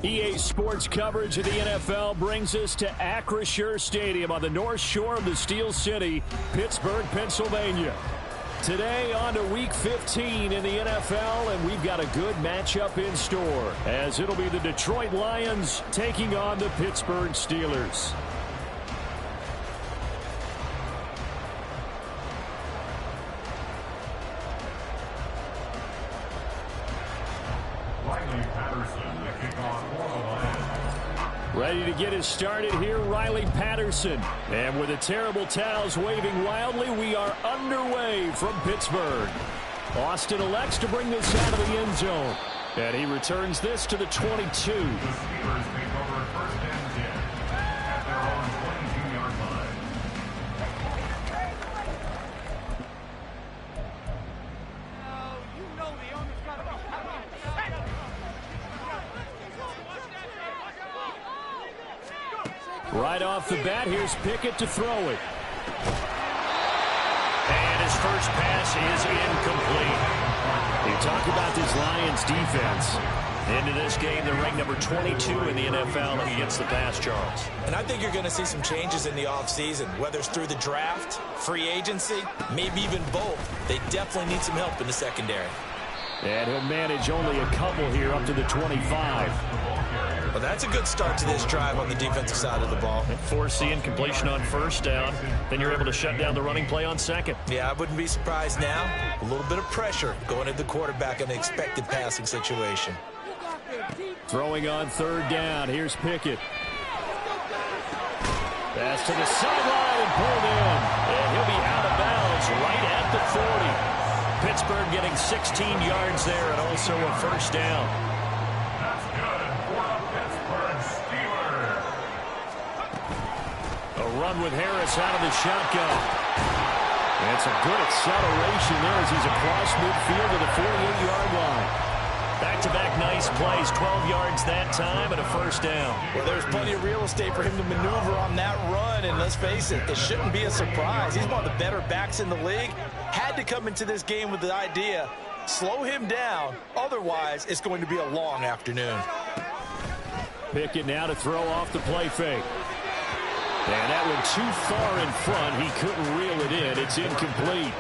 EA Sports coverage of the NFL brings us to Acrisure Stadium on the north shore of the Steel City, Pittsburgh, Pennsylvania. Today on to Week 15 in the NFL, and we've got a good matchup in store, as it'll be the Detroit Lions taking on the Pittsburgh Steelers. Ready to get us started here, Riley Patterson. And with the terrible towels waving wildly, we are underway from Pittsburgh. Austin elects to bring this out of the end zone. And he returns this to the 22. The Steelers take over first and 10 at their own 22-yard line. Right off the bat, here's Pickett to throw it. And his first pass is incomplete. You talk about this Lions defense. Into this game, they're ranked number 22 in the NFL against the pass, Charles. And I think you're going to see some changes in the offseason, whether it's through the draft, free agency, maybe even both. They definitely need some help in the secondary. And he'll manage only a couple here up to the 25. Well, that's a good start to this drive on the defensive side of the ball. Forcing incompletion on first down. Then you're able to shut down the running play on second. Yeah, I wouldn't be surprised now. A little bit of pressure going at the quarterback in the expected passing situation. Throwing on third down. Here's Pickett. Pass to the sideline and pulled in. And he'll be out of bounds right at the 40. Pittsburgh getting 16 yards there and also a first down. That's good for the Pittsburgh Steelers. A run with Harris out of the shotgun. And it's a good acceleration there as he's across midfield to the 48-yard line. Back-to-back nice plays, 12 yards that time and a first down. Well, there's plenty of real estate for him to maneuver on that run, and let's face it, it shouldn't be a surprise. He's one of the better backs in the league. Had to come into this game with the idea, slow him down, otherwise it's going to be a long afternoon. Pickett now to throw off the play fake. And that one too far in front. He couldn't reel it in. It's incomplete.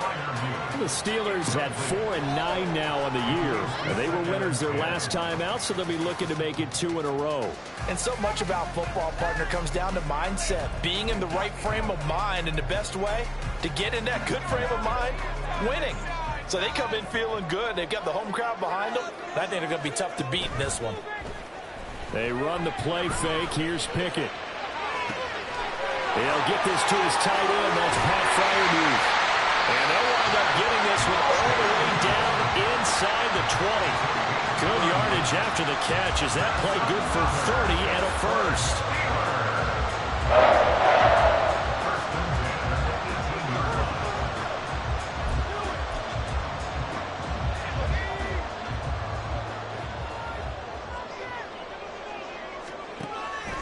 The Steelers had 4-9 now on the year. They were winners their last time out, so they'll be looking to make it 2 in a row. And so much about football, partner, comes down to mindset. Being in the right frame of mind, and the best way to get in that good frame of mind, winning. So they come in feeling good. They've got the home crowd behind them. I think they're going to be tough to beat in this one. They run the play fake. Here's Pickett. He'll get this to his tight end. That's Pat Freiermuth. And they'll wind up getting this one all the way down inside the 20. Good yardage after the catch. Is that play good for 30 and a first?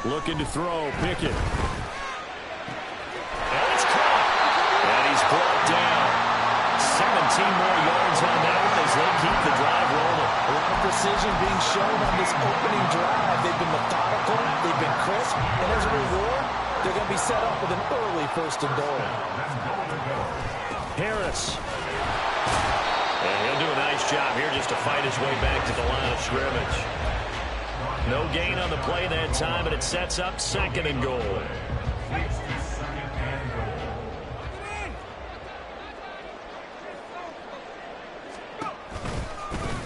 Looking to throw, Pickett. Brought down. 17 more yards on that one as they keep the drive rolling. A lot of precision being shown on this opening drive. They've been methodical, they've been crisp, and as a reward, they're going to be set up with an early first and goal. Harris. And he'll do a nice job here just to fight his way back to the line of scrimmage. No gain on the play that time, and it sets up second and goal.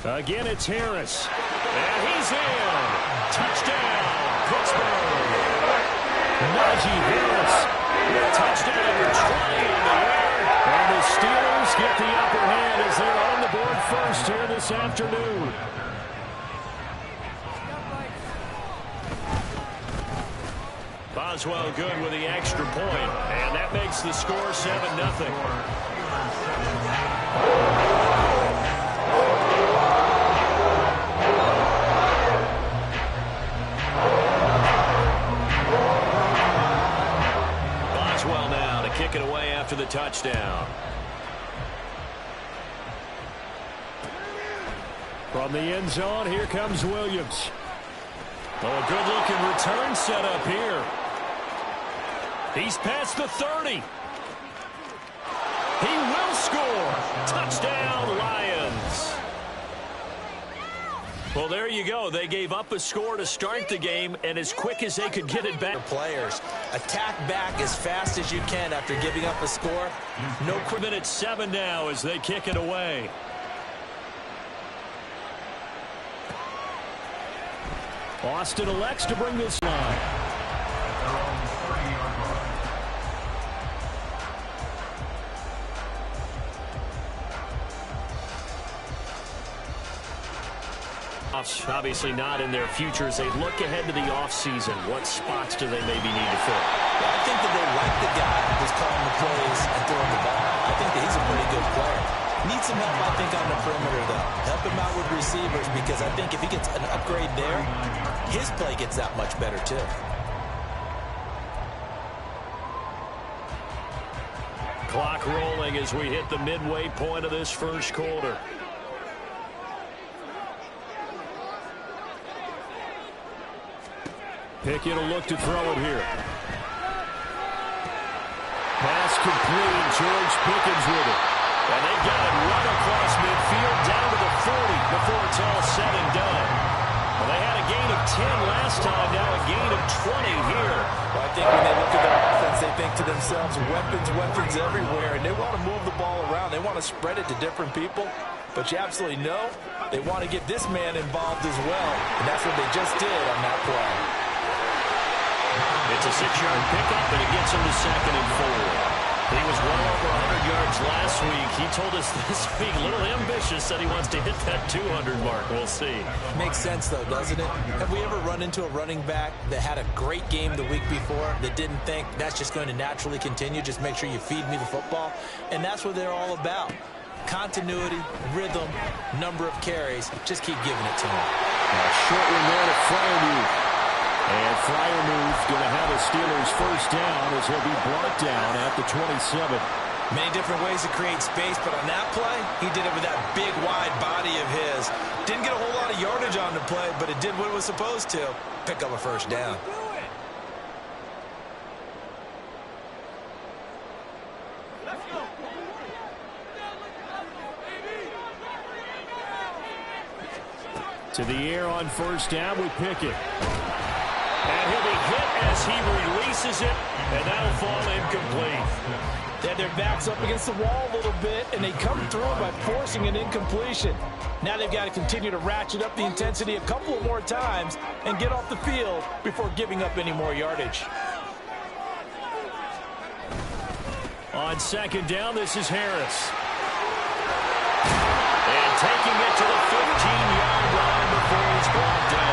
Again, it's Harris. And he's in. Touchdown, Pittsburgh. Najee Harris with a touchdown number 20 in the air. And the Steelers get the upper hand as they're on the board first here this afternoon. Boswell good with the extra point. And that makes the score 7-0. Kick it away after the touchdown. From the end zone, here comes Williams. Oh, a good-looking return set up here. He's past the 30. He will score. Touchdown, Lions. Well, there you go. They gave up a score to start the game, and as quick as they could get it back. Players, attack back as fast as you can after giving up a score. No quick. It's 7 now as they kick it away. Austin elects to bring this line. Obviously not in their future as they look ahead to the offseason. What spots do they maybe need to fill? Well, I think that they like the guy who's calling the plays and throwing the ball. I think that he's a pretty good player. Needs some help, I think, on the perimeter, though. Help him out with receivers because I think if he gets an upgrade there, his play gets that much better, too. Clock rolling as we hit the midway point of this first quarter. Pickett will look to throw it here. Pass complete. George Pickens with it. And they got it run across midfield down to the 40 before it's all said and done. Well, they had a gain of 10 last time, now a gain of 20 here. Well, I think when they look at their offense, they think to themselves, weapons everywhere, and they want to move the ball around. They want to spread it to different people. But you absolutely know they want to get this man involved as well, and that's what they just did on that play. It's a 6-yard pickup, and it gets him to 2nd and 4. He was well over 100 yards last week. He told us this week, a little ambitious, said he wants to hit that 200 mark. We'll see. Makes sense, though, doesn't it? Have we ever run into a running back that had a great game the week before that didn't think that's just going to naturally continue? Just make sure you feed me the football. And that's what they're all about. Continuity, rhythm, number of carries. Just keep giving it to him. Short one there to Freiermuth. And Freiermuth going to have a Steelers first down as he'll be brought down at the 27. Many different ways to create space, but on that play, he did it with that big, wide body of his. Didn't get a whole lot of yardage on the play, but it did what it was supposed to. Pick up a first down. To the air on first down with Pickett. And he'll be hit as he releases it, and that'll fall incomplete. They had their backs up against the wall a little bit, and they come through by forcing an incompletion. Now they've got to continue to ratchet up the intensity a couple of more times and get off the field before giving up any more yardage. On second down, this is Harris. And taking it to the 15-yard line before he's brought down.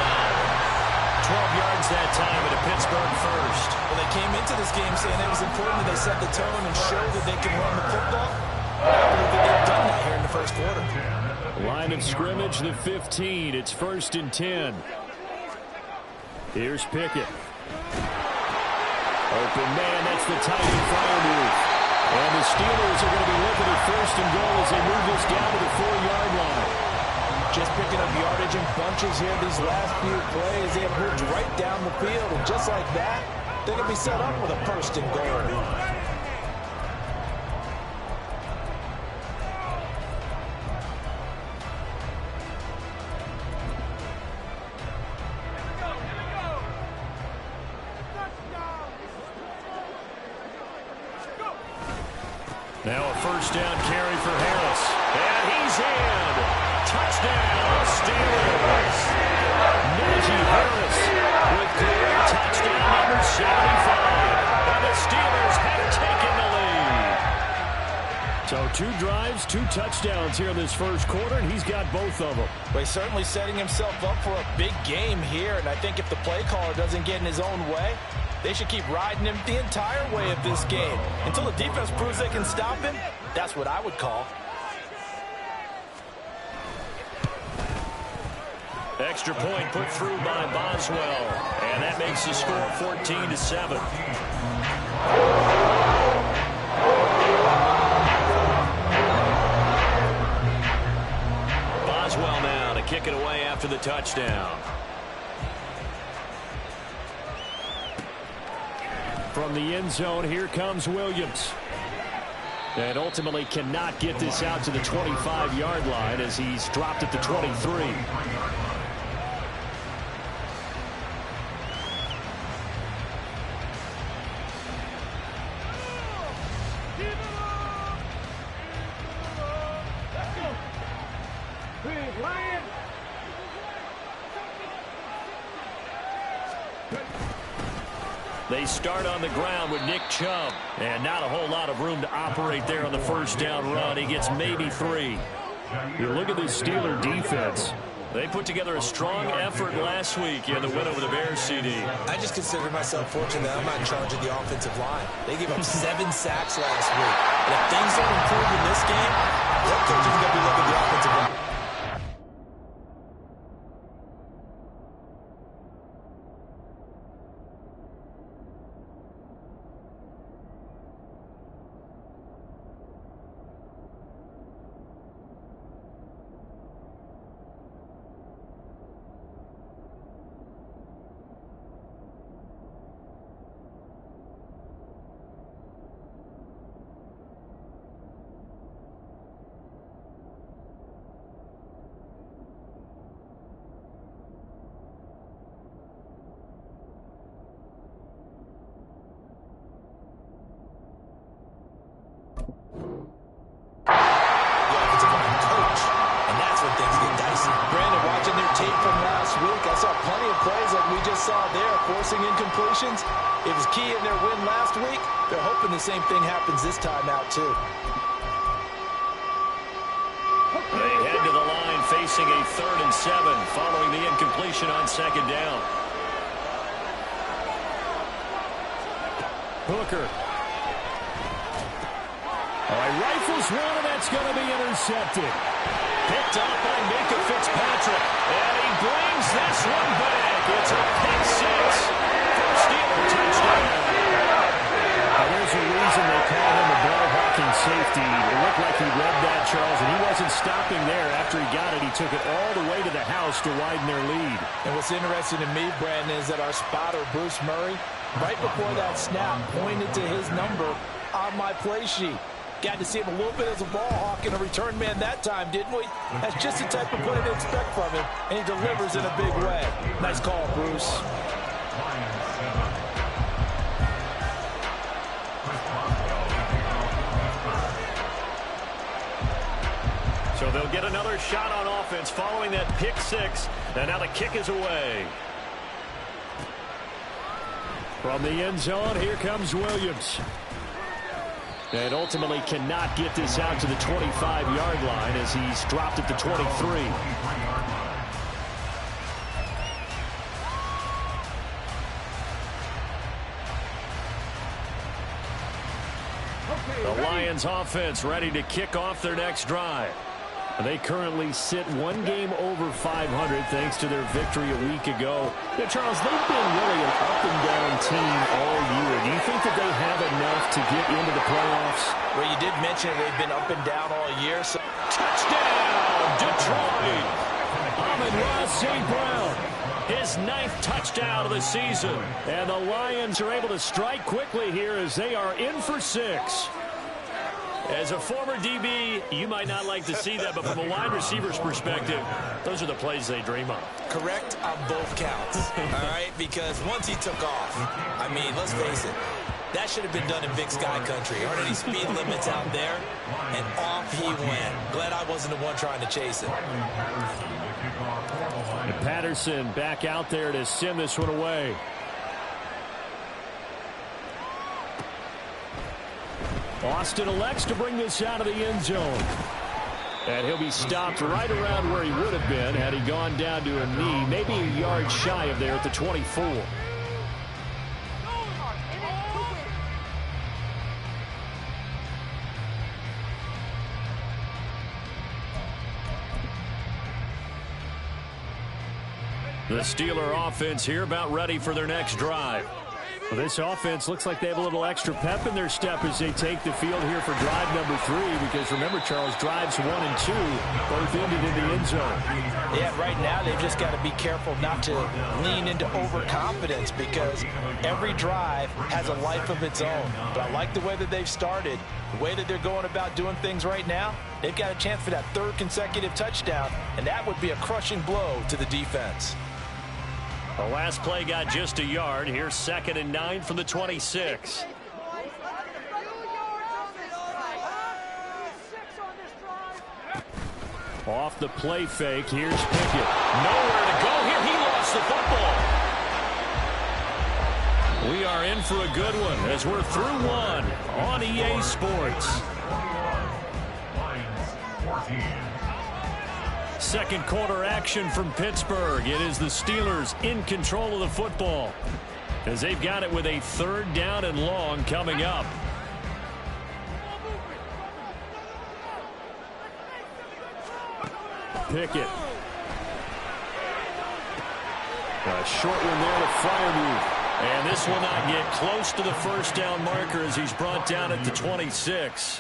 12 yards that time at a Pittsburgh first. Well, they came into this game saying it was important that they set the tone and show that they can run the football. I believe that they've done that here in the first quarter. Line of scrimmage, the 15. It's 1st and 10. Here's Pickett. Open man, that's the tight end Freiermuth. And the Steelers are going to be looking at 1st and goal as they move this down to the 4-yard line. Just picking up yardage in bunches here these last few plays. They have moved right down the field, and just like that, they're going to be set up with a 1st and goal. Now a first down carry for Harris. And he's in. Touchdown, Steelers. Najee Harris with clear touchdown number 75. And the Steelers have taken the lead. So 2 drives, 2 touchdowns here in this first quarter, and he's got both of them. Well, he's certainly setting himself up for a big game here, and I think if the play caller doesn't get in his own way, they should keep riding him the entire way of this game. Until the defense proves they can stop him, that's what I would call. Extra point put through by Boswell. And that makes the score 14-7. Boswell now to kick it away after the touchdown. from the end zone. Here comes Williams. And ultimately cannot get this out to the 25-yard line as he's dropped at the 23. They start on the ground with Nick Chubb. And not a whole lot of room to operate there on the first down run. He gets maybe 3. You look at this Steeler defense. They put together a strong effort last week in the win over the Bears, CD. I just consider myself fortunate that I'm not in charge of the offensive line. They gave up 7 sacks last week. And if things don't improve in this game, their coach is going to be looking at the offensive line. Forcing incompletions. It was key in their win last week. They're hoping the same thing happens this time out, too. They head to the line facing a 3rd and 7 following the incompletion on 2nd down. Hooker. All right, rifles one, and that's going to be intercepted. Picked up by Minka Fitzpatrick. And he brings this one back. It's a pick 6 for Steeler touchdown. Now, there's a reason they call him a ball-hawking safety. It looked like he read that, Charles, and he wasn't stopping there. After he got it, he took it all the way to the house to widen their lead. And what's interesting to me, Brandon, is that our spotter, Bruce Murray, right before that snap, pointed to his number on my play sheet. Got to see him a little bit as a ball hawk and a return man that time, didn't we? That's just the type of play to expect from him, and he delivers in a big way. Nice call, Bruce. So they'll get another shot on offense following that pick 6, and now the kick is away. From the end zone, here comes Williams. And ultimately cannot get this out to the 25-yard line as he's dropped at the 23. The Lions offense ready to kick off their next drive. They currently sit 1 game over 500 thanks to their victory a week ago. Yeah, Charles, they've been really an up-and-down team all year. Do you think that they have enough to get into the playoffs? Well, you did mention they've been up and down all year. So touchdown, Detroit! Amon-Ra St. Brown, his 9th touchdown of the season. And the Lions are able to strike quickly here as they are in for 6. As a former DB, you might not like to see that, but from a wide receiver's perspective, those are the plays they dream of. Correct on both counts, all right? Because once he took off, I mean, let's face it, that should have been done in Big Sky Country. Aren't any speed limits out there? And off he went. Glad I wasn't the one trying to chase him. And Patterson back out there to send this one away. Austin elects to bring this out of the end zone. And he'll be stopped right around where he would have been had he gone down to a knee, maybe a yard shy of there at the 24. The Steeler offense here about ready for their next drive. Well, this offense looks like they have a little extra pep in their step as they take the field here for drive number 3, because remember, Charles, drives 1 and 2 both ended in the end zone. Yeah, right now they've just got to be careful not to lean into overconfidence, because every drive has a life of its own. But I like the way that they've started, the way that they're going about doing things right now. They've got a chance for that 3rd consecutive touchdown, and that would be a crushing blow to the defense. The last play got just a yard. Here's 2nd and 9 from the 26. Off the play fake, here's Pickett. Nowhere to go here. He lost the football. We are in for a good one as we're through 1 on EA Sports. Second quarter action from Pittsburgh. It is the Steelers in control of the football as they've got it with a 3rd down and long coming up. Pickett. A short one there to Freiermuth. And this will not get close to the 1st down marker as he's brought down at the 26.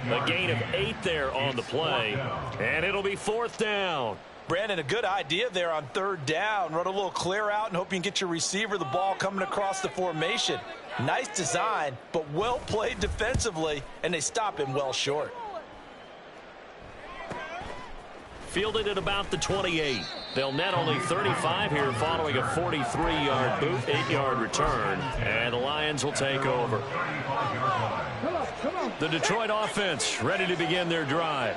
A gain of 8 there on the play. And it'll be 4th down. Brandon, a good idea there on 3rd down. Run a little clear out and hope you can get your receiver the ball coming across the formation. Nice design, but well played defensively, and they stop him well short. Fielded at about the 28. They'll net only 35 here following a 43-yard boot, 8-yard return. And the Lions will take over. The Detroit offense ready to begin their drive.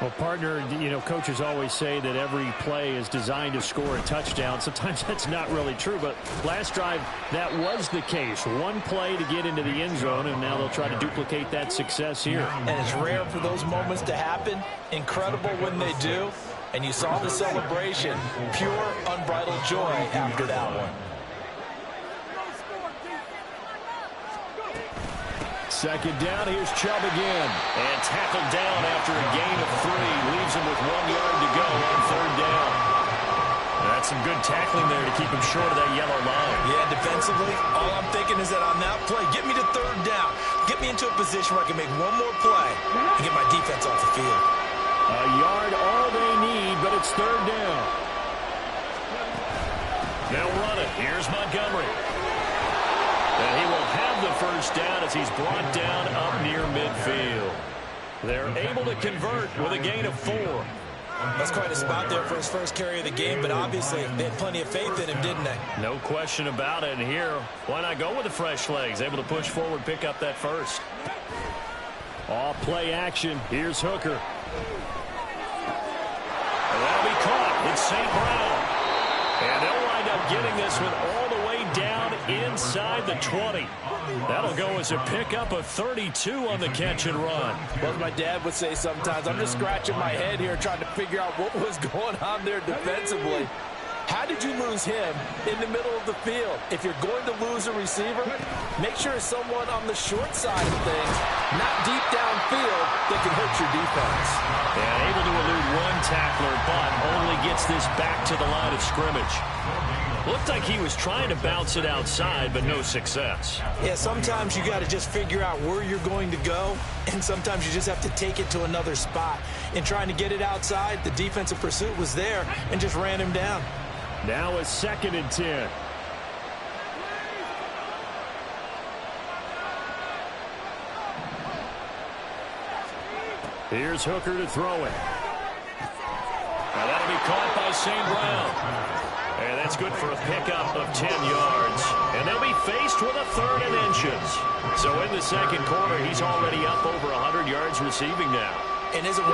Well, partner, you know, coaches always say that every play is designed to score a touchdown. Sometimes that's not really true, but last drive, that was the case. 1 play to get into the end zone, and now they'll try to duplicate that success here. And it's rare for those moments to happen. Incredible when they do. And you saw the celebration. Pure, unbridled joy after that one. Second down, here's Chubb again. And tackled down after a gain of 3. Leaves him with 1 yard to go on 3rd down. That's some good tackling there to keep him short of that yellow line. Yeah, defensively, all I'm thinking is that on that play, get me to 3rd down. Get me into a position where I can make 1 more play and get my defense off the field. A yard all they need, but it's 3rd down. They'll run it. Here's Montgomery. And he will have the 1st down as he's brought down up near midfield. They're able to convert with a gain of 4. That's quite a spot there for his first carry of the game, but obviously they had plenty of faith in him, didn't they? No question about it. And here, why not go with the fresh legs? Able to push forward, pick up that 1st. Off play action. Here's Hooker. And that'll be caught. It's St. Brown. And they'll wind up getting this one all the way down inside the 20. That'll go as a pickup of 32 on the catch and run. Well, as my dad would say sometimes, I'm just scratching my head here trying to figure out what was going on there defensively. How did you lose him in the middle of the field? If you're going to lose a receiver, make sure it's someone on the short side of things, not deep downfield, that can hurt your defense. And able to elude 1 tackler, but only gets this back to the line of scrimmage. Looked like he was trying to bounce it outside, but no success. Yeah, sometimes you got to just figure out where you're going to go, and sometimes you just have to take it to another spot. In trying to get it outside, the defensive pursuit was there and just ran him down. Now a 2nd and 10. Here's Hooker to throw it. Now that'll be caught by St. Brown. And that's good for a pickup of 10 yards. And they'll be faced with a 3rd and inches. So in the 2nd quarter, he's already up over 100 yards receiving now. And isn't 100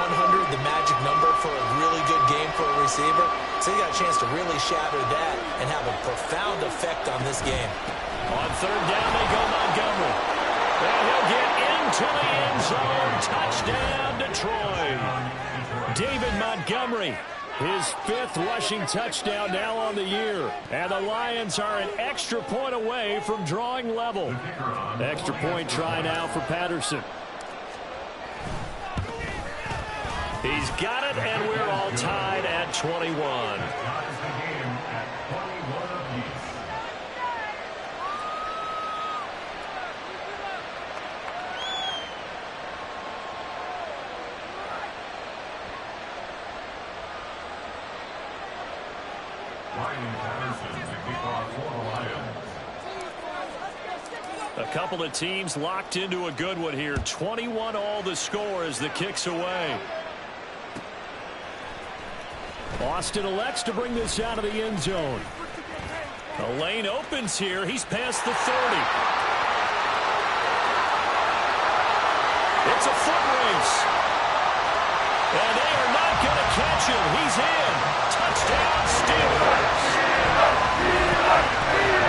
the magic number for a really good game for a receiver? So you got a chance to really shatter that and have a profound effect on this game. On 3rd down, they go Montgomery. And he'll get into the end zone. Touchdown, Detroit. David Montgomery, his 5th rushing touchdown now on the year. And the Lions are an extra point away from drawing level. Extra point try now for Patterson. He's got it, and we're all tied at 21. A couple of teams locked into a good one here. 21 all the score as the kick's away. Austin elects to bring this out of the end zone. The lane opens here. He's past the 30. It's a foot race. And they are not going to catch him. He's in. Touchdown, Steelers.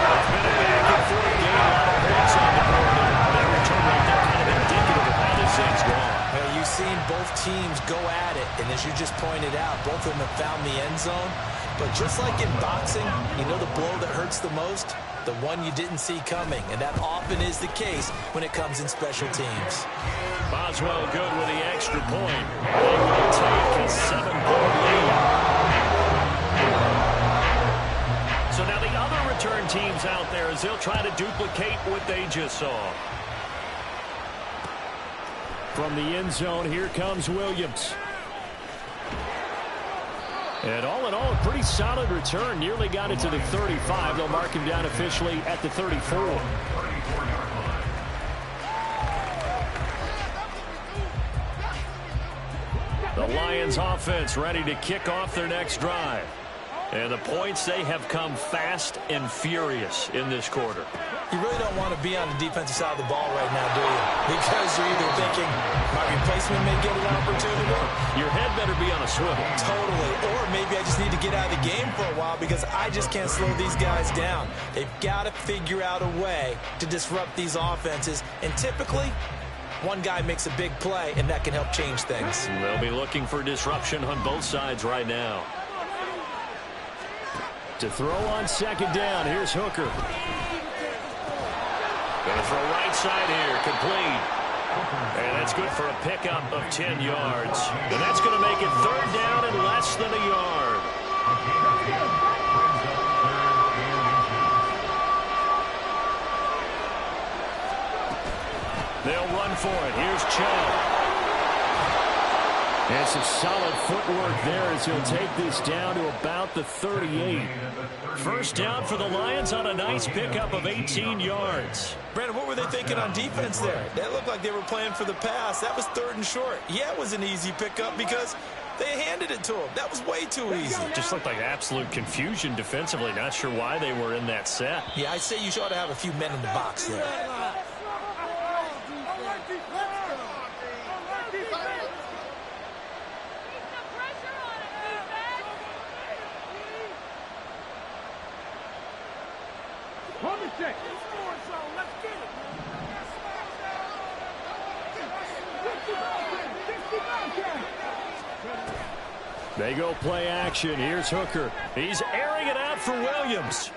It's been a back-and-forth game. A lot of points on the board. That return right there kind of indicative of how this thing's going. Well, you've seen both teams go at it. And as you just pointed out, both of them have found the end zone. But just like in boxing, you know the blow that hurts the most? The one you didn't see coming. And that often is the case when it comes in special teams. Boswell good with the extra point. They will take a 7-point lead. So now the other return teams out there as they'll try to duplicate what they just saw. From the end zone, here comes Williams. And all in all, a pretty solid return. Nearly got it to the 35. They'll mark him down officially at the 34. The Lions offense ready to kick off their next drive. And the points, they have come fast and furious in this quarter. You really don't want to be on the defensive side of the ball right now, do you? Because you're either thinking, my replacement may get an opportunity. Your head better be on a swivel. Totally. Or maybe I just need to get out of the game for a while because I just can't slow these guys down. They've got to figure out a way to disrupt these offenses. And typically, one guy makes a big play, and that can help change things. They'll be looking for disruption on both sides right now. To throw on second down, here's Hooker. Going to throw right side here, complete. And that's good for a pickup of 10 yards. And that's going to make it third down and less than a yard. They'll run for it. Here's Chubb. And some solid footwork there as he'll take this down to about the 38. First down for the Lions on a nice pickup of 18 yards. Brandon, what were they thinking on defense there? That looked like they were playing for the pass. That was third and short. Yeah, it was an easy pickup because they handed it to him. That was way too easy. Just looked like absolute confusion defensively. Not sure why they were in that set. Yeah, I'd say you ought to have a few men in the box there. They go play action. Here's Hooker. He's airing it out for Williams.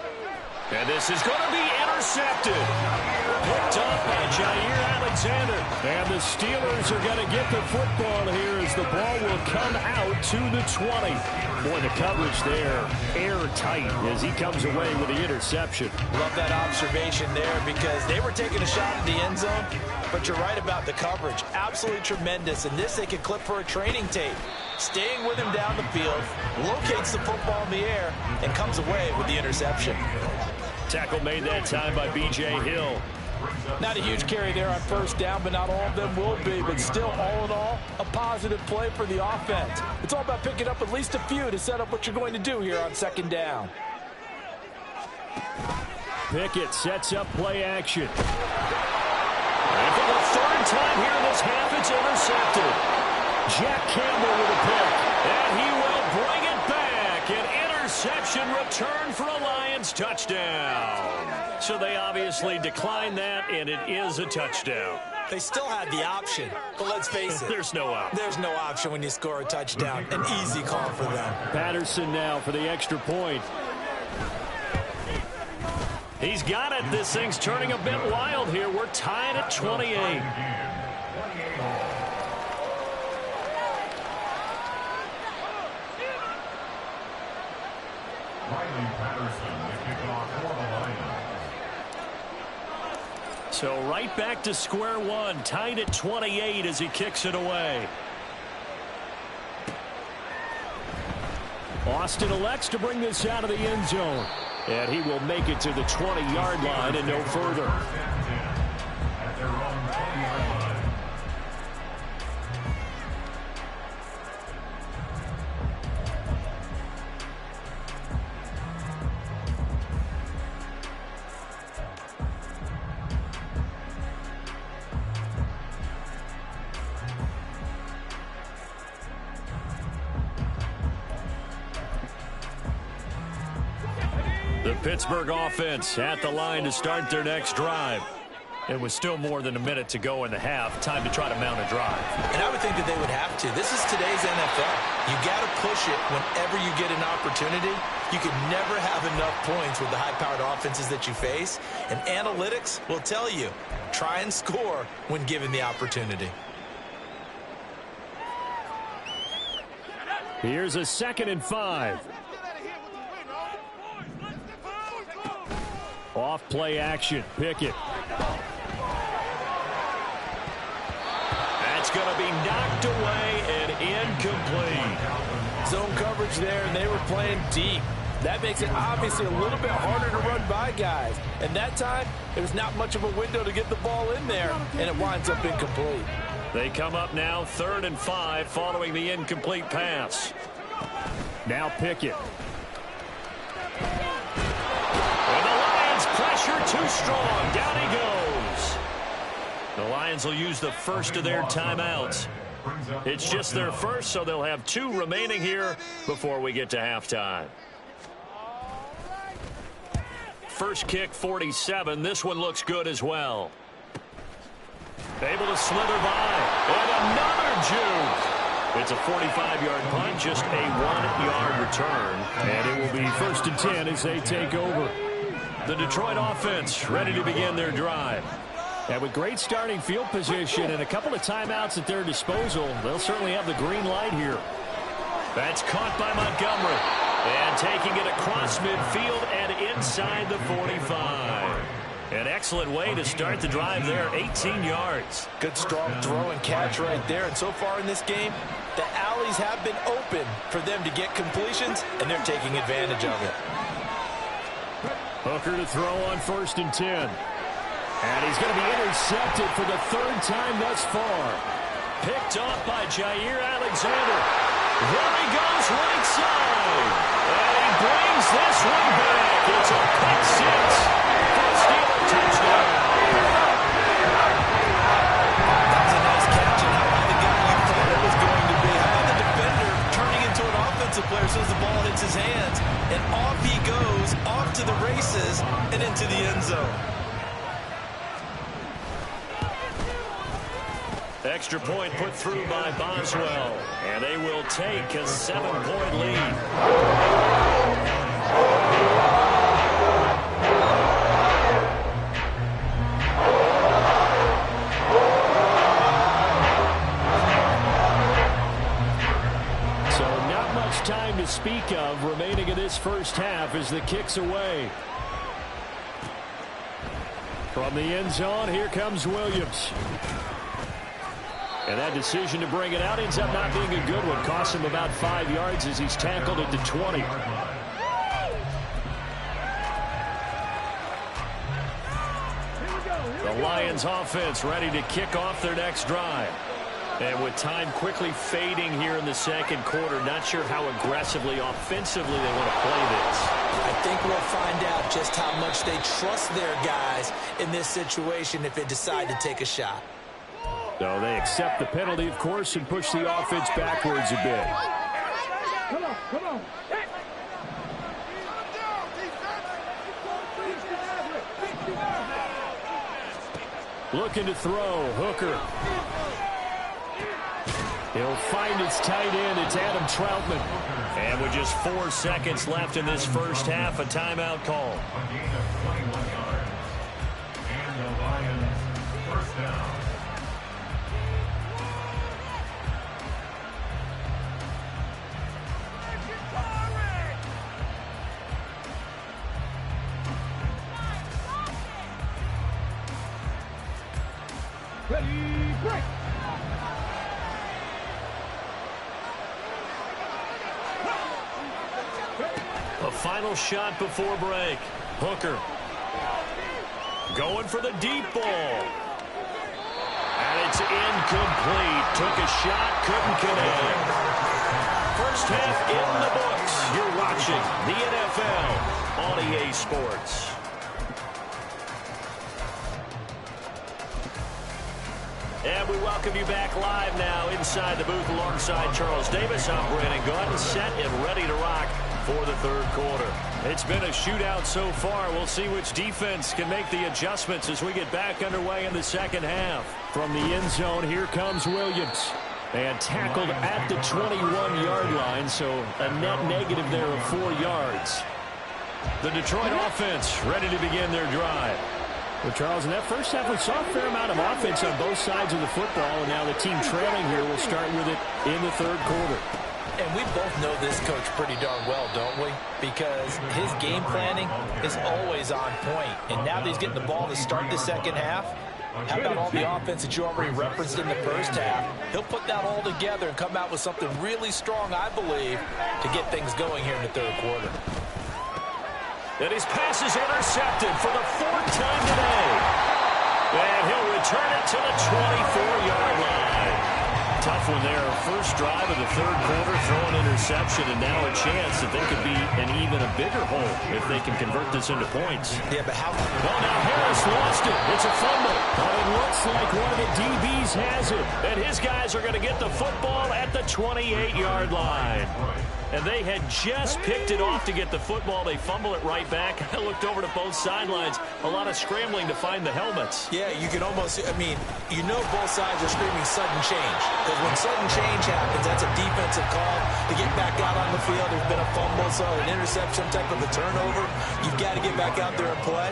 And this is going to be intercepted. Picked up by Jair Alexander. And the Steelers are going to get the football here as the ball will come out to the 20. Boy, the coverage there, airtight as he comes away with the interception. Love that observation there because they were taking a shot at the end zone, but you're right about the coverage. Absolutely tremendous. And this they could clip for a training tape. Staying with him down the field, locates the football in the air, and comes away with the interception. Tackle made that time by B.J. Hill. Not a huge carry there on first down, but not all of them will be. But still, all in all, a positive play for the offense. It's all about picking up at least a few to set up what you're going to do here on second down. Pickett sets up play action. And for the third time here in this half, it's intercepted. Jack Campbell with a pick, and he will bring it back. An interception return for a Lions touchdown. So they obviously declined that, and it is a touchdown. They still had the option, but let's face it. There's no option. There's no option when you score a touchdown. An easy call for them. Patterson now for the extra point. He's got it. This thing's turning a bit wild here. We're tied at 28. So right back to square one, tied at 28 as he kicks it away. Austin elects to bring this out of the end zone. And he will make it to the 20-yard line and no further. The Pittsburgh offense at the line to start their next drive. It was still more than a minute to go in the half. Time to try to mount a drive. And I would think that they would have to. This is today's NFL. You got to push it whenever you get an opportunity. You can never have enough points with the high-powered offenses that you face. And analytics will tell you, try and score when given the opportunity. Here's a 2nd and 5. Off play action. Pickett. That's going to be knocked away and incomplete. Zone coverage there, and they were playing deep. That makes it obviously a little bit harder to run by guys. And that time, there was not much of a window to get the ball in there, and it winds up incomplete. They come up now 3rd and 5 following the incomplete pass. Now Pickett. And the Lions pressure too strong. Down he goes. The Lions will use the first of their timeouts. It's just their first, so they'll have 2 remaining here before we get to halftime. First kick, 47. This one looks good as well. Able to slither by. And another juke. It's a 45-yard punt, just a 1-yard return. And it will be 1st and 10 as they take over. The Detroit offense ready to begin their drive. And with great starting field position and a couple of timeouts at their disposal, they'll certainly have the green light here. That's caught by Montgomery. And taking it across midfield and inside the 45. An excellent way to start the drive there, 18 yards. Good strong throw and catch right there. And so far in this game, the alleys have been open for them to get completions, and they're taking advantage of it. Hooker to throw on 1st and 10. And he's going to be intercepted for the 3rd time thus far. Picked off by Jair Alexander. There he goes right side. And he brings this one back. It's a pick 6. Steeler touchdown. That was a nice catch, and how about the guy you thought it was going to be? How about the defender turning into an offensive player as soon as the ball hits his hands, and off he goes, off to the races, and into the end zone. Extra point put through by Boswell, and they will take a 7-point lead. Time to speak of remaining in this first half as the kick's away. From the end zone, here comes Williams. And that decision to bring it out ends up not being a good one. Costs him about 5 yards as he's tackled at the 20. The Lions offense ready to kick off their next drive. And with time quickly fading here in the 2nd quarter, not sure how aggressively, offensively they want to play this. I think we'll find out just how much they trust their guys in this situation if they decide to take a shot. So they accept the penalty, of course, and push the offense backwards a bit. Come on, come on. Looking to throw, Hooker. He'll find its tight end. It's Adam Troutman. And with just 4 seconds left in this first half, a timeout call. Ready, break. A final shot before break. Hooker going for the deep ball. And it's incomplete. Took a shot, couldn't connect. First half in the books. You're watching the NFL on EA Sports. And we welcome you back live now inside the booth alongside Charles Davis. I'm Brandon Gordon, set and ready to rock for the 3rd quarter. It's been a shootout so far. We'll see which defense can make the adjustments as we get back underway in the second half. From the end zone, here comes Williams. And tackled at the 21-yard line, so a net negative there of 4 yards. The Detroit offense ready to begin their drive. Well, Charles, in that first half, we saw a fair amount of offense on both sides of the football, and now the team trailing here will start with it in the third quarter. And we both know this coach pretty darn well, don't we? Because his game planning is always on point. And now that he's getting the ball to start the second half, how about all the offense that you already referenced in the first half? He'll put that all together and come out with something really strong, I believe, to get things going here in the third quarter. And his pass is intercepted for the 4th time today. And he'll return it to the 24-yard line. Tough one there. First drive of the third quarter, throw an interception, and now a chance that they could be an even a bigger hole if they can convert this into points. Yeah, but how? Well, now Harris lost it. It's a fumble. But it looks like one of the DBs has it. And his guys are going to get the football at the 28-yard line. And they had just picked it off to get the football. They fumble it right back. I looked over to both sidelines. A lot of scrambling to find the helmets. Yeah, you can almost, I mean, you know both sides are screaming sudden change. Because when sudden change happens, that's a defensive call to get back out on the field. There's been a fumble, so an interception, type of a turnover. You've got to get back out there and play.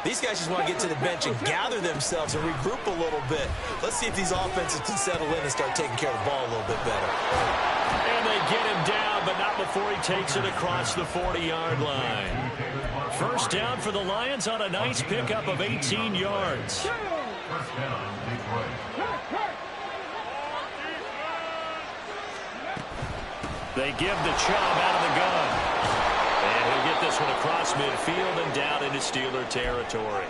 These guys just want to get to the bench and gather themselves and regroup a little bit. Let's see if these offenses can settle in and start taking care of the ball a little bit better. And they get him down, but not before he takes it across the 40-yard line. First down for the Lions on a nice pickup of 18 yards. They give the Chubb out of the gun. And he'll get this one across midfield and down into Steeler territory.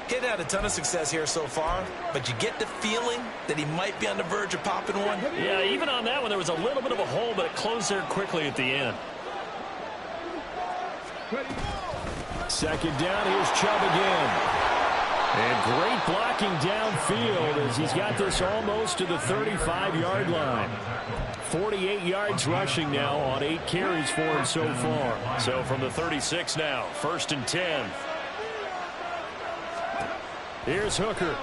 Getting had a ton of success here so far, but you get the feeling that he might be on the verge of popping one. Yeah, even on that one, there was a little bit of a hole, but it closed there quickly at the end. Second down, here's Chubb again. And great blocking downfield as he's got this almost to the 35-yard line. 48 yards rushing now on 8 carries for him so far. So from the 36 now, 1st and 10. Here's Hooker.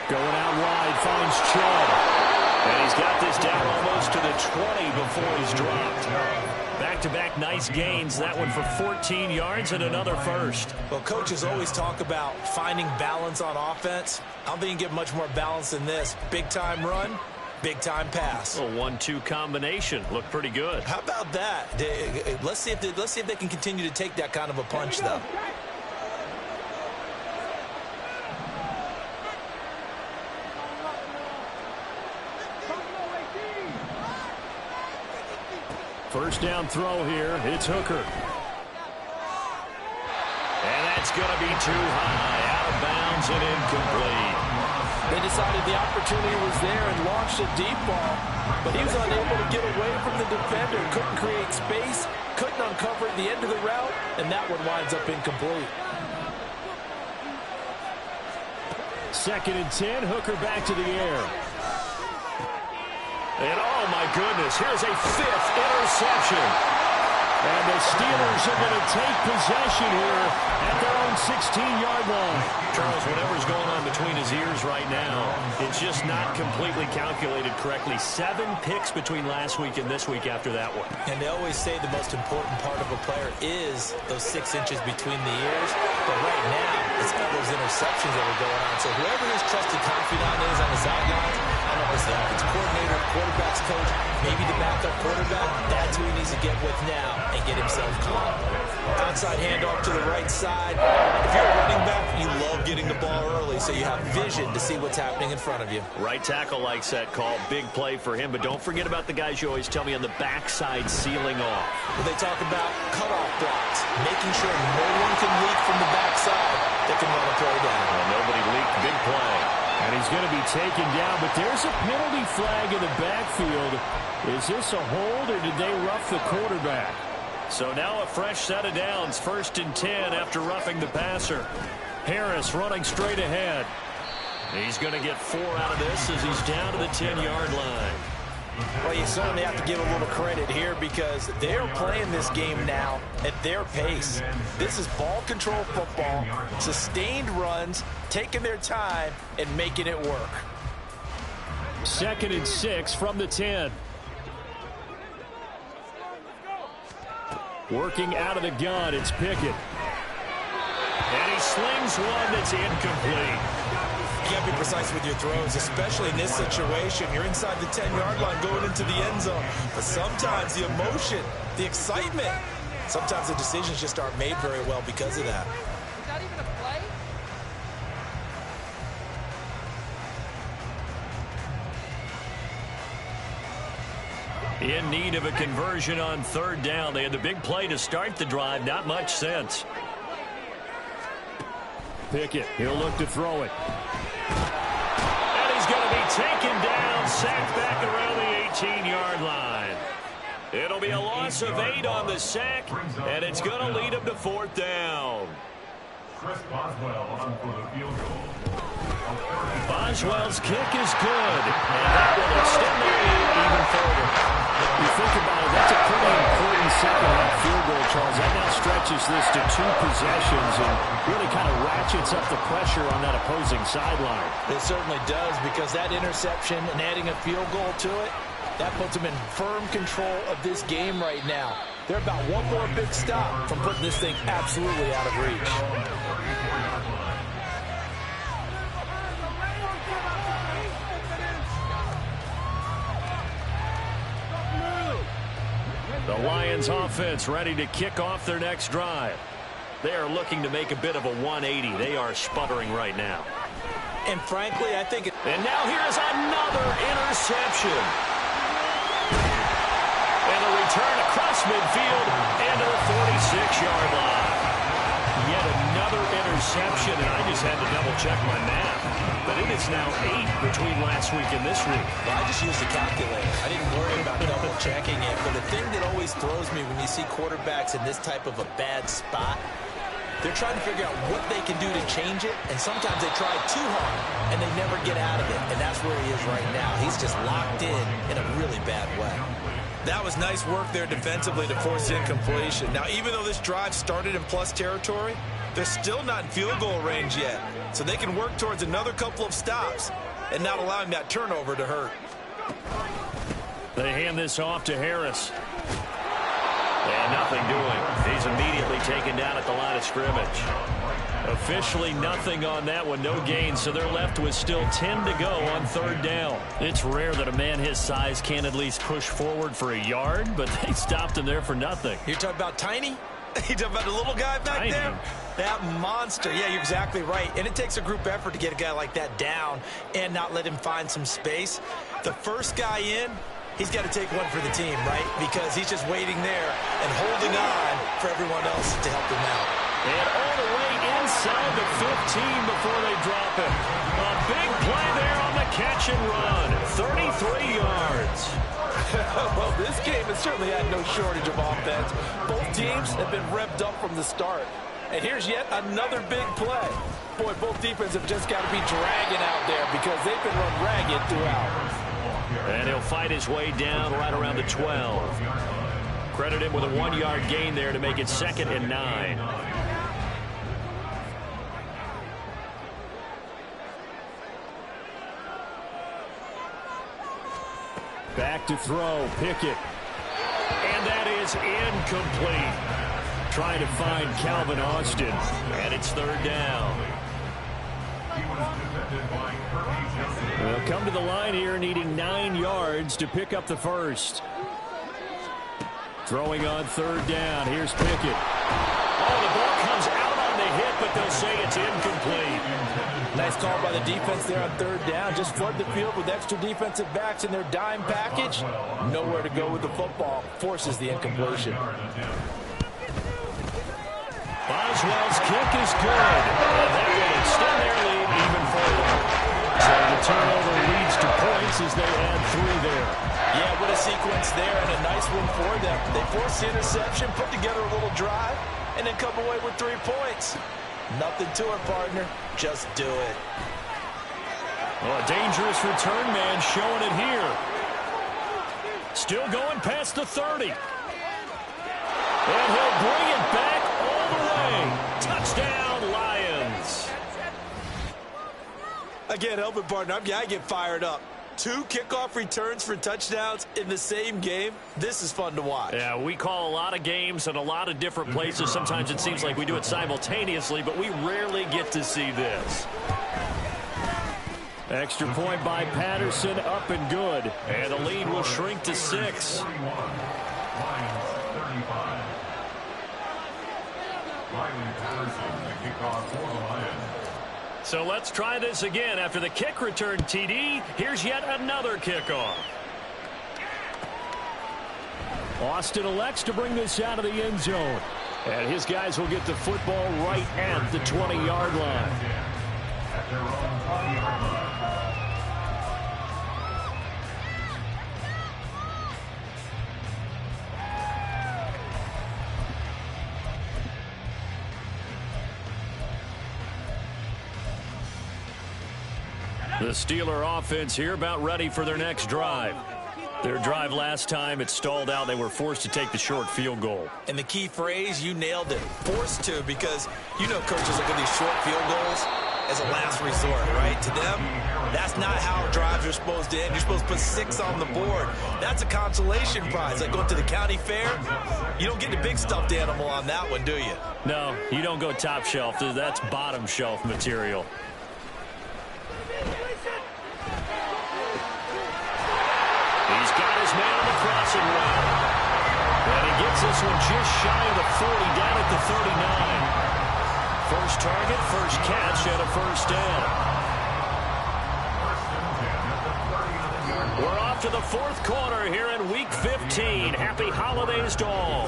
Going out wide, finds Chubb. And he's got this down almost to the 20 before he's dropped. Back-to-back nice gains. That one for 14 yards and another first. Well, coaches always talk about finding balance on offense. I don't think you can get much more balance than this. Big-time run, big-time pass. A 1-2 combination. Looked pretty good. How about that? Let's see if they can continue to take that kind of a punch, though. First down throw here. It's Hooker. And that's going to be too high. Out of bounds and incomplete. They decided the opportunity was there and launched a deep ball, but he was unable to get away from the defender. Couldn't create space, couldn't uncover at the end of the route, and that one winds up incomplete. 2nd and 10. Hooker back to the air. And, oh, my goodness, here's a 5th interception. And the Steelers are going to take possession here at their own 16-yard line. Charles, whatever's going on between his ears right now, it's just not completely calculated correctly. 7 picks between last week and this week after that one. And they always say the most important part of a player is those 6 inches between the ears. But right now, it's got those interceptions that are going on. So whoever his trusted confidant is on the sidelines, I don't know if it's the offensive coordinator, quarterback's coach, maybe the backup quarterback, that's who he needs to get with now and get himself calm. Outside handoff to the right side. If you're a running back, you love getting the ball early so you have vision to see what's happening in front of you. Right tackle likes that call. Big play for him, but don't forget about the guys you always tell me on the backside sealing off. Well, they talk about cutoff blocks, making sure no one can leak from the backside that can run a play down. Well, nobody leaked. Big play. And he's going to be taken down, but there's a penalty flag in the backfield. Is this a hold, or did they rough the quarterback? So now a fresh set of downs, 1st and 10 after roughing the passer. Harris running straight ahead. He's going to get 4 out of this as he's down to the 10-yard line. Well, you certainly have to give a little credit here because they're playing this game now at their pace. This is ball control football, sustained runs, taking their time and making it work. 2nd and 6 from the 10. Working out of the gun, it's Pickett. And he slings one that's incomplete. You got to be precise with your throws, especially in this situation. You're inside the 10-yard line going into the end zone. But sometimes the emotion, the excitement, sometimes the decisions just aren't made very well because of that. Is that even a play? In need of a conversion on 3rd down. They had the big play to start the drive. Not much sense. Pickett, he'll look to throw it. And he's going to be taken down, sacked back around the 18-yard line. It'll be a loss of 8 on the sack, and it's going to lead him to 4th down. Boswell's kick is good, and that will extend their lead even further. You think about it, that's a pretty important second-half field goal, Charles. That now stretches this to 2 possessions and really kind of ratchets up the pressure on that opposing sideline. It certainly does because that interception and adding a field goal to it, that puts them in firm control of this game right now. They're about one more big stop from putting this thing absolutely out of reach. The Lions offense ready to kick off their next drive. They are looking to make a bit of a 180. They are sputtering right now. And frankly, I think And now here's another interception. And a return across midfield and to the 46-yard line. Yet another interception, and I just had to double-check my math. But it is now 8 between last week and this week. Well, I just used a calculator. I didn't worry about double-checking it. But the thing that always throws me when you see quarterbacks in this type of a bad spot, they're trying to figure out what they can do to change it, and sometimes they try too hard, and they never get out of it. And that's where he is right now. He's just locked in a really bad way. That was nice work there defensively to force incompletion. Now, even though this drive started in plus territory, they're still not in field goal range yet. So they can work towards another couple of stops and not allowing that turnover to hurt. They hand this off to Harris. And nothing doing. He's immediately taken down at the line of scrimmage. Officially nothing on that one, no gain, so they're left with still 10 to go on 3rd down. It's rare that a man his size can at least push forward for a yard, but they stopped him there for nothing. You're talking about Tiny? You're talking about the little guy back there? That monster. Yeah, you're exactly right. And it takes a group effort to get a guy like that down and not let him find some space. The first guy in, he's got to take one for the team, right? Because he's just waiting there and holding on for everyone else to help him out. And all the way inside the 15 before they drop him. A big play there on the catch and run. 33 yards. Well, this game has certainly had no shortage of offense. Both teams have been revved up from the start. And here's yet another big play. Boy, both defenses have just got to be dragging out there because they've been run ragged throughout. And he'll fight his way down right around the 12. Credit him with a 1-yard gain there to make it 2nd and 9. Back to throw, Pickett. And that is incomplete. Trying to find Calvin Austin. And it's 3rd down. They'll come to the line here needing 9 yards to pick up the first. Throwing on 3rd down. Here's Pickett. Oh, the ball comes out on the hit, but they'll say it's incomplete. Nice call by the defense there on 3rd down. Just flood the field with extra defensive backs in their dime package. Nowhere to go with the football. Forces the incompletion. Boswell's kick is good. And that will extend their lead even further. So the turnover leads to points as they add 3 there. Yeah, what a sequence there and a nice one for them. They force the interception, put together a little drive, and then come away with 3 points. Nothing to it, partner. Just do it. Well, a dangerous return man showing it here. Still going past the 30. And he'll bring it back all the way. Touchdown, Lions. Again, help it, partner. I get fired up. 2 kickoff returns for touchdowns in the same game. This is fun to watch. Yeah, we call a lot of games in a lot of different places. Sometimes it seems like we do it simultaneously, but we rarely get to see this. Extra point by Patterson, up and good. And the lead will shrink to 6. So let's try this again. After the kick return TD, here's yet another kickoff. Austin elects to bring this out of the end zone. And his guys will get the football right at the 20-yard line. The Steeler offense here about ready for their next drive. Their drive last time, it stalled out. They were forced to take the short field goal. And the key phrase, you nailed it. Forced to, because you know coaches look at these short field goals as a last resort, right? To them, that's not how drives are supposed to end. You're supposed to put 6 on the board. That's a consolation prize. Like going to the county fair, you don't get the big stuffed animal on that one, do you? No, you don't go top shelf. That's bottom shelf material. He's got his man on the crossing route. And he gets this one just shy of the 40, down at the 39. First target, first catch, and a first down. We're off to the 4th quarter here in Week 15. Happy holidays to all.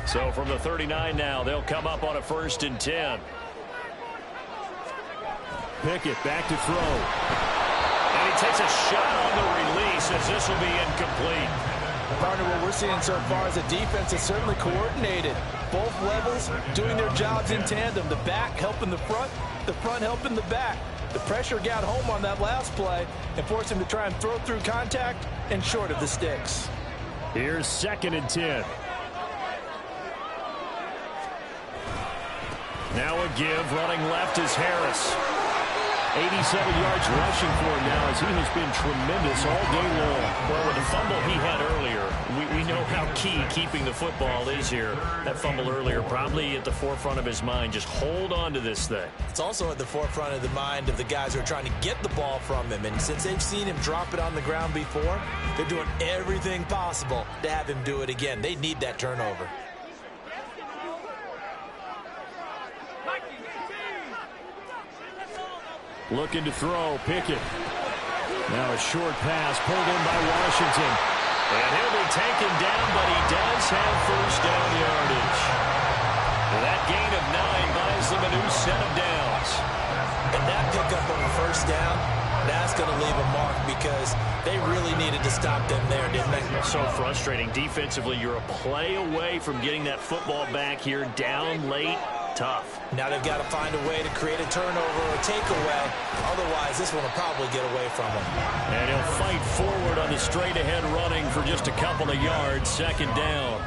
So from the 39 now, they'll come up on a 1st and 10. Pickett back to throw. And he takes a shot on the release as this will be incomplete. Partner, what we're seeing so far is a defense that's certainly coordinated. Both levels doing their jobs in tandem. The back helping the front helping the back. The pressure got home on that last play and forced him to try and throw through contact and short of the sticks. Here's 2nd and 10. Now a give, running left is Harris. 87 yards rushing for him now as he has been tremendous all day long. Well, with the fumble he had earlier, we know how key keeping the football is here. That fumble earlier probably at the forefront of his mind. Just hold on to this thing. It's also at the forefront of the mind of the guys who are trying to get the ball from him. And since they've seen him drop it on the ground before, they're doing everything possible to have him do it again. They need that turnover. Looking to throw, Pickett. Now a short pass pulled in by Washington. And he'll be taken down, but he does have first down yardage. That gain of 9 buys them a new set of downs. And that pickup on the first down, that's going to leave a mark because they really needed to stop them there, didn't they? So frustrating. Defensively, you're a play away from getting that football back here down late. Tough. Now they've got to find a way to create a turnover or takeaway. Otherwise, this one will probably get away from him. And he'll fight forward on the straight-ahead running for just a couple of yards. 2nd down.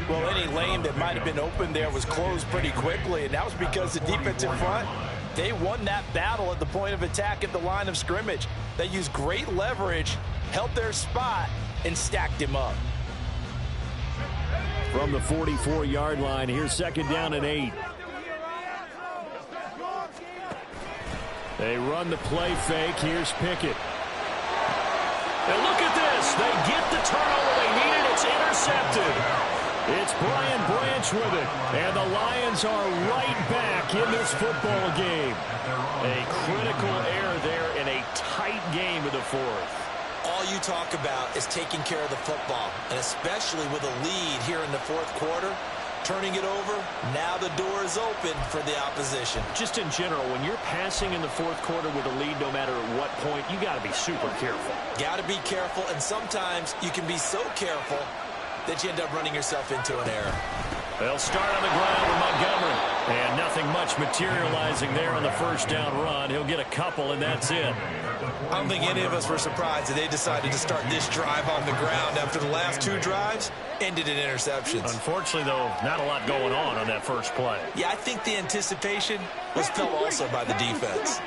Well, any lane that might have been open there was closed pretty quickly, and that was because the defense in front, they won that battle at the point of attack at the line of scrimmage. They used great leverage, held their spot, and stacked him up. From the 44-yard line, here's 2nd down and 8. They run the play fake. Here's Pickett. And look at this. They get the turnover they needed. It's intercepted. It's Brian Branch with it. And the Lions are right back in this football game. A critical error there in a tight game of the 4th. All you talk about is taking care of the football, and especially with a lead here in the 4th quarter, turning it over, now the door is open for the opposition. Just in general, when you're passing in the 4th quarter with a lead, no matter at what point, you got to be super careful. Got to be careful, and sometimes you can be so careful that you end up running yourself into an error. They'll start on the ground with Montgomery. And nothing much materializing there on the first down run. He'll get a couple, and that's it. I don't think any of us were surprised that they decided to start this drive on the ground after the last 2 drives ended in interceptions. Unfortunately, though, not a lot going on that first play. Yeah, I think the anticipation was felt also by the defense.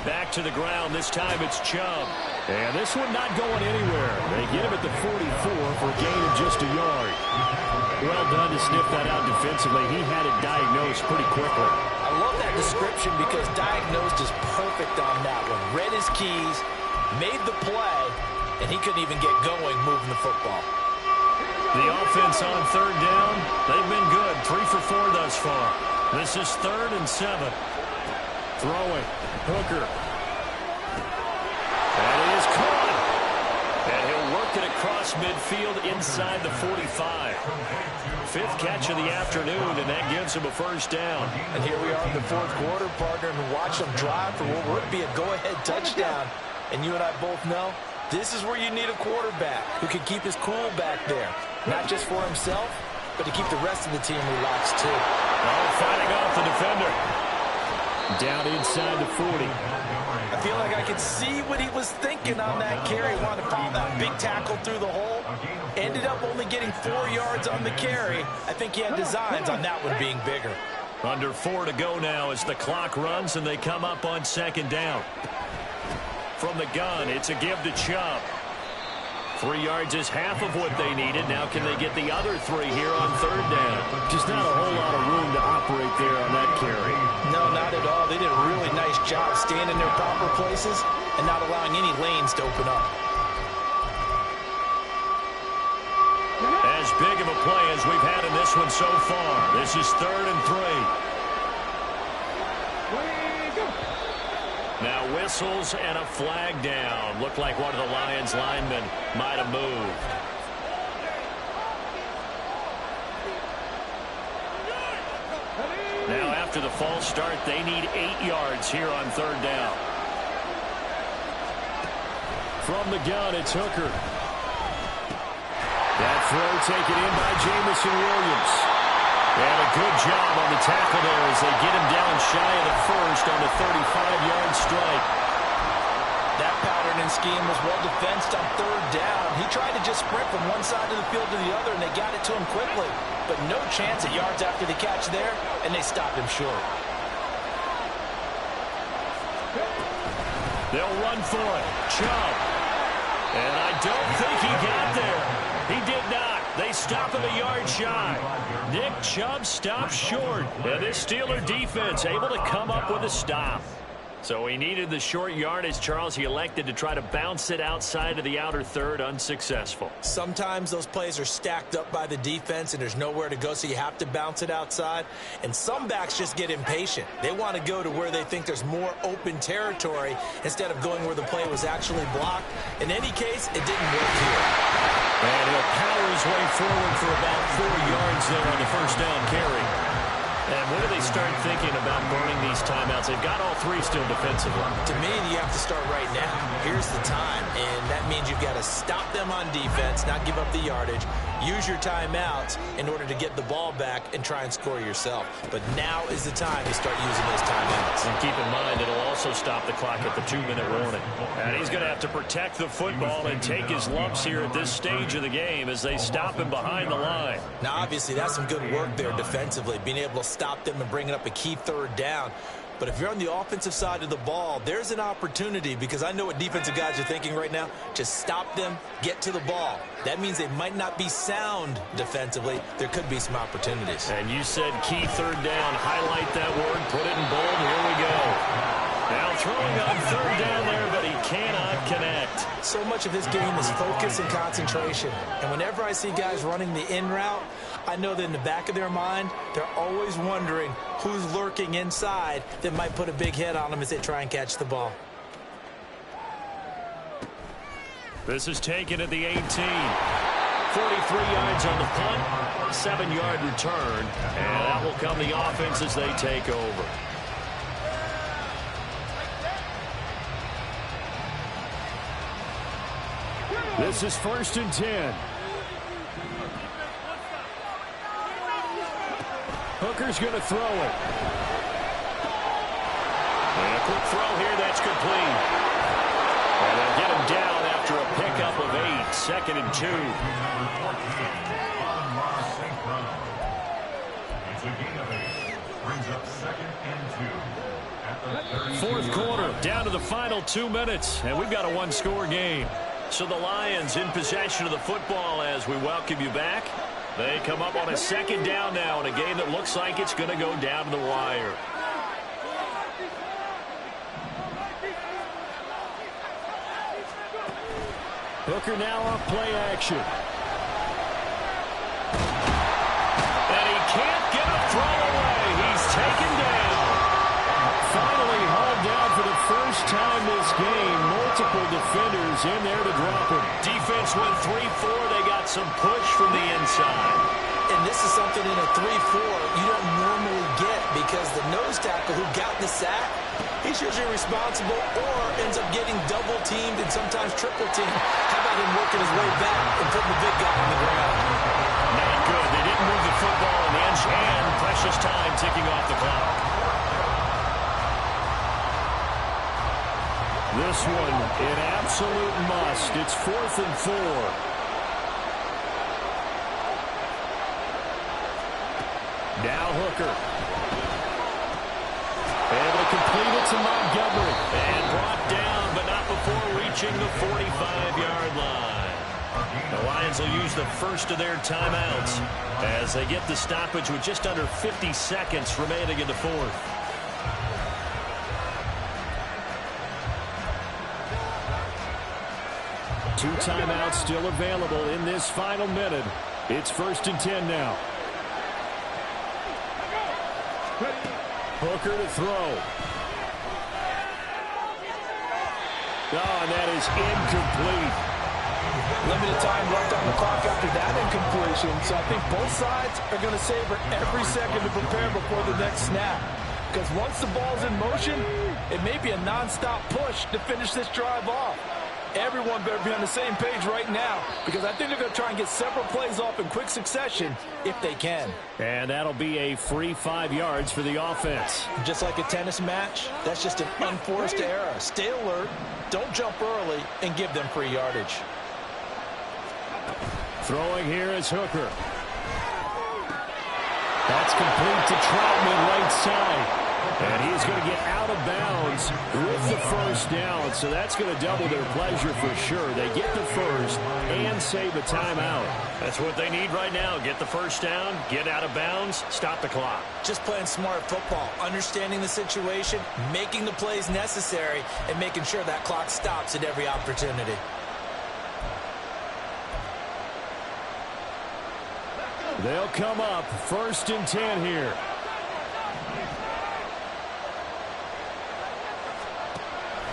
Back to the ground. This time it's Chubb. And this one not going anywhere. They get him at the 44 for a gain of just a yard. Well done to sniff that out defensively. He had it diagnosed pretty quickly. I love that description because diagnosed is perfect on that one. Read his keys, made the play, and he couldn't even get going moving the football. The offense on third down, they've been good. 3 for 4 thus far. This is 3rd and 7. Throwing. Hooker. And it is caught. And he'll work it across midfield inside the 45. 5th catch of the afternoon, and that gives him a first down. And here we are in the 4th quarter, partner, and watch them drive for what would be a go-ahead touchdown. And you and I both know this is where you need a quarterback who can keep his cool back there. Not just for himself, but to keep the rest of the team relaxed too. Oh, fighting off the defender. Down inside the 40. I feel like I could see what he was thinking on that carry. Wanted to follow that big tackle through the hole. Ended up only getting 4 yards on the carry. I think he had designs on that one being bigger. Under 4 to go now as the clock runs and they come up on 2nd down. From the gun, it's a give to Chubb. 3 yards is half of what they needed. Now can they get the other 3 here on 3rd down? Just not a whole lot of room to operate there on that carry. No, not at all. They did a really nice job staying in their proper places and not allowing any lanes to open up. As big of a play as we've had in this one so far. This is 3rd and 3. Now whistles and a flag down. Looked like one of the Lions linemen might have moved. Now after the false start, they need 8 yards here on 3rd down. From the gun, it's Hooker. That throw taken in by Jamison Williams. And a good job on the tackle there as they get him down shy of the first on the 35-yard strike. That pattern and scheme was well defensed on 3rd down. He tried to just sprint from one side of the field to the other, and they got it to him quickly. But no chance at yards after the catch there, and they stopped him short. They'll run for it. Chubb. And I don't think he got there. He did not. They stop him a yard shy. Nick Chubb stops short. And this Steeler defense able to come up with a stop. So he needed the short yardage, Charles. He elected to try to bounce it outside of the outer third, unsuccessful. Sometimes those plays are stacked up by the defense and there's nowhere to go, so you have to bounce it outside. And some backs just get impatient. They want to go to where they think there's more open territory instead of going where the play was actually blocked. In any case, it didn't work here. And he'll power his way forward for about 4 yards there on the first down carry. And when do they start thinking about burning these timeouts? They've got all 3 still defensively. To me, you have to start right now. Here's the time, and that means you've got to stop them on defense, not give up the yardage, use your timeouts in order to get the ball back and try and score yourself. But now is the time to start using those timeouts. And keep in mind, it'll also stop the clock at the 2-minute warning. And he's going to have to protect the football and take his lumps here at this stage of the game as they stop him behind the line. Now, obviously, that's some good work there defensively, being able to stop them and bringing up a key 3rd down. But if you're on the offensive side of the ball, there's an opportunity, because I know what defensive guys are thinking right now. Just stop them, get to the ball. That means they might not be sound defensively. There could be some opportunities. And you said key 3rd down. Highlight that word, put it in bold. Here we go. Now throwing on 3rd down there, but he cannot connect. So much of this game is focus and concentration. And whenever I see guys running the in route, I know that in the back of their mind, they're always wondering who's lurking inside that might put a big hit on them as they try and catch the ball. This is taken at the 18. 43 yards on the punt, 7-yard return, and that will come the offense as they take over. This is 1st and 10. Hooker's going to throw it. And a quick throw here that's complete. And they'll get him down after a pickup of 8. 2nd and 2. Fourth quarter, down to the final 2 minutes, and we've got a one-score game. So the Lions in possession of the football as we welcome you back. They come up on a 2nd down now in a game that looks like it's going to go down to the wire. Hooker now off play action. And he can't get a throw away. He's taken down. Finally hauled down for the first time this game. Multiple defenders in there to drop him. Defense went 3-4. They got some push from the inside. And this is something in a 3-4 you don't normally get because the nose tackle who got the sack, he's usually responsible or ends up getting double-teamed and sometimes triple-teamed. How about him working his way back and putting the big guy on the ground? Not good. They didn't move the football in the end, and precious time ticking off the clock. This one, an absolute must. It's 4th and 4. Now Hooker. Able to complete it to Montgomery. And brought down, but not before reaching the 45-yard line. The Lions will use the first of their timeouts as they get the stoppage with just under 50 seconds remaining in the fourth. Two timeouts still available in this final minute. It's 1st and 10 now. Hooker to throw. Oh, and that is incomplete. Limited time left on the clock after that incompletion, so I think both sides are going to savor every second to prepare before the next snap. Because once the ball's in motion, it may be a non-stop push to finish this drive off. Everyone better be on the same page right now because I think they're going to try and get several plays off in quick succession if they can. And that'll be a free 5 yards for the offense. Just like a tennis match, that's just an unforced error. Stay alert, don't jump early, and give them free yardage. Throwing here is Hooker. That's complete to Troutman right side. And he's going to get out of bounds with the first down. So that's going to double their pleasure for sure. They get the first and save a timeout. That's what they need right now. Get the first down, get out of bounds, stop the clock. Just playing smart football, understanding the situation, making the plays necessary, and making sure that clock stops at every opportunity. They'll come up 1st and 10 here.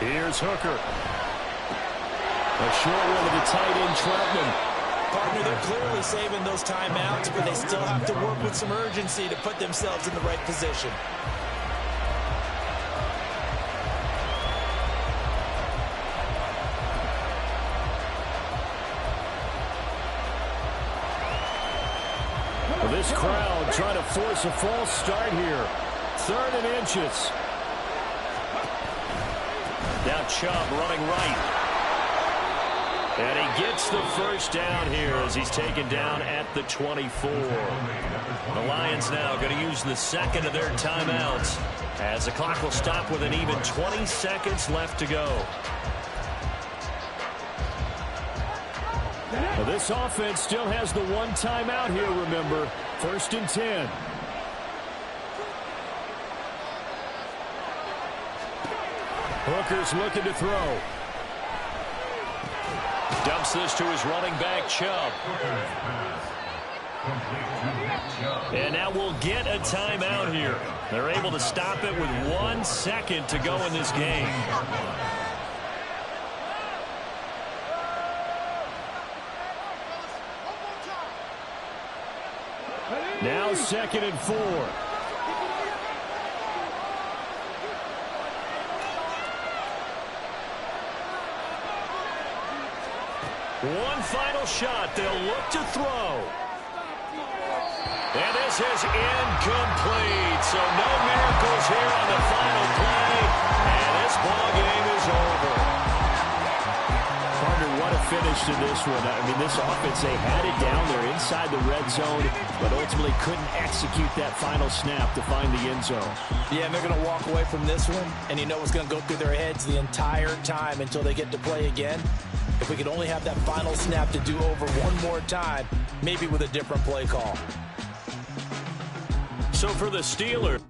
Here's Hooker. A short one to the tight end, Troutman. Partner, they're clearly saving those timeouts, but they still have to work with some urgency to put themselves in the right position. Well, this crowd trying to force a false start here. 3rd and inches. Now Chubb running right. And he gets the first down here as he's taken down at the 24. The Lions now going to use the second of their timeouts as the clock will stop with an even 20 seconds left to go. Well, this offense still has the one timeout here, remember. 1st and 10. Hooker's looking to throw. Dumps this to his running back, Chubb. And now we'll get a timeout here. They're able to stop it with 1 second to go in this game. Now 2nd and 4. One final shot. They'll look to throw. And this is incomplete. So no miracles here on the final play. And this ball game is over. Partner, what a finish to this one. I mean, this offense, they had it down there inside the red zone, but ultimately couldn't execute that final snap to find the end zone. Yeah, and they're going to walk away from this one, and you know what's going to go through their heads the entire time until they get to play again. If we could only have that final snap to do over one more time, maybe with a different play call. So for the Steelers.